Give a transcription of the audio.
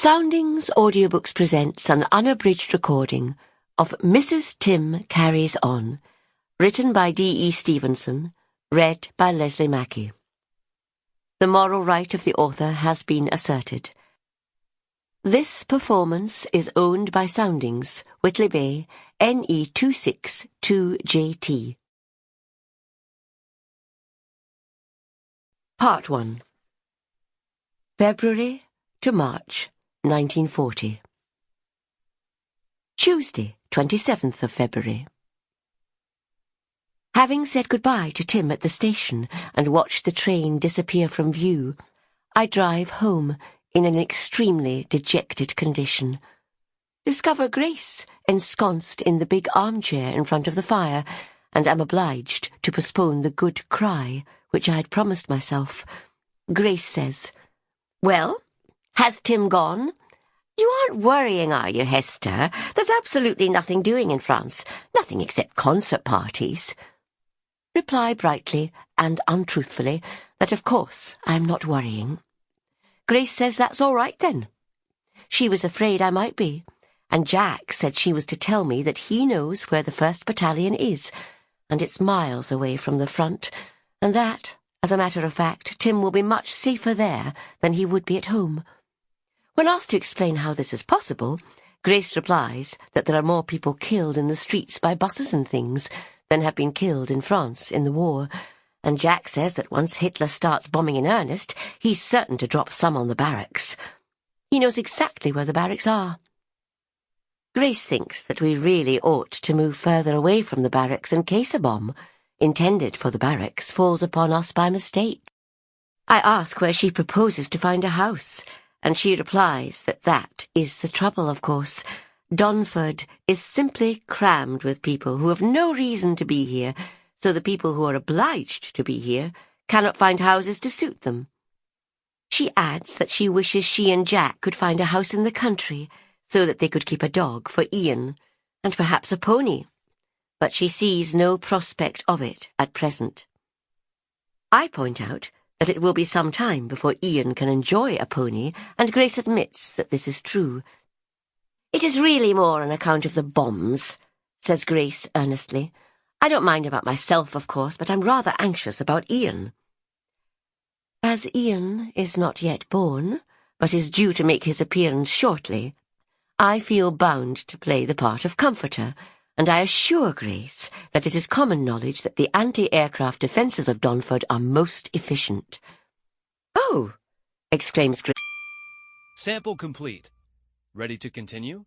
Soundings Audiobooks presents an unabridged recording of Mrs. Tim Carries On, written by D.E. Stevenson, read by Leslie Mackey. The moral right of the author has been asserted. This performance is owned by Soundings, Whitley Bay, NE 262JT. Part 1. February to March 1940. Tuesday, 27th of February. Having said goodbye to Tim at the station and watched the train disappear from view, I drive home in an extremely dejected condition. Discover Grace ensconced in the big armchair in front of the fire, and am obliged to postpone the good cry which I had promised myself. Grace says, "Well, has Tim gone? You aren't worrying, are you, Hester? There's absolutely nothing doing in France, nothing except concert parties." Reply brightly and untruthfully that of course I am not worrying. Grace says that's all right then. She was afraid I might be, and Jack said she was to tell me that he knows where the 1st Battalion is, and it's miles away from the front, and that, as a matter of fact, Tim will be much safer there than he would be at home. When asked to explain how this is possible, Grace replies that there are more people killed in the streets by buses and things than have been killed in France in the war, and Jack says that once Hitler starts bombing in earnest, he's certain to drop some on the barracks. He knows exactly where the barracks are. Grace thinks that we really ought to move further away from the barracks in case a bomb, intended for the barracks, falls upon us by mistake. I ask where she proposes to find a house, and she replies that that is the trouble, of course. Donford is simply crammed with people who have no reason to be here, so the people who are obliged to be here cannot find houses to suit them. She adds that she wishes she and Jack could find a house in the country, so that they could keep a dog for Ian, and perhaps a pony, but she sees no prospect of it at present. I point out that it will be some time before Ian can enjoy a pony, and Grace admits that this is true. "It is really more on account of the bombs," says Grace earnestly. "I don't mind about myself, of course, but I'm rather anxious about Ian." As Ian is not yet born, but is due to make his appearance shortly, I feel bound to play the part of comforter, and I assure Grace that it is common knowledge that the anti-aircraft defences of Donford are most efficient. "Oh!" exclaims Grace. Sample complete. Ready to continue?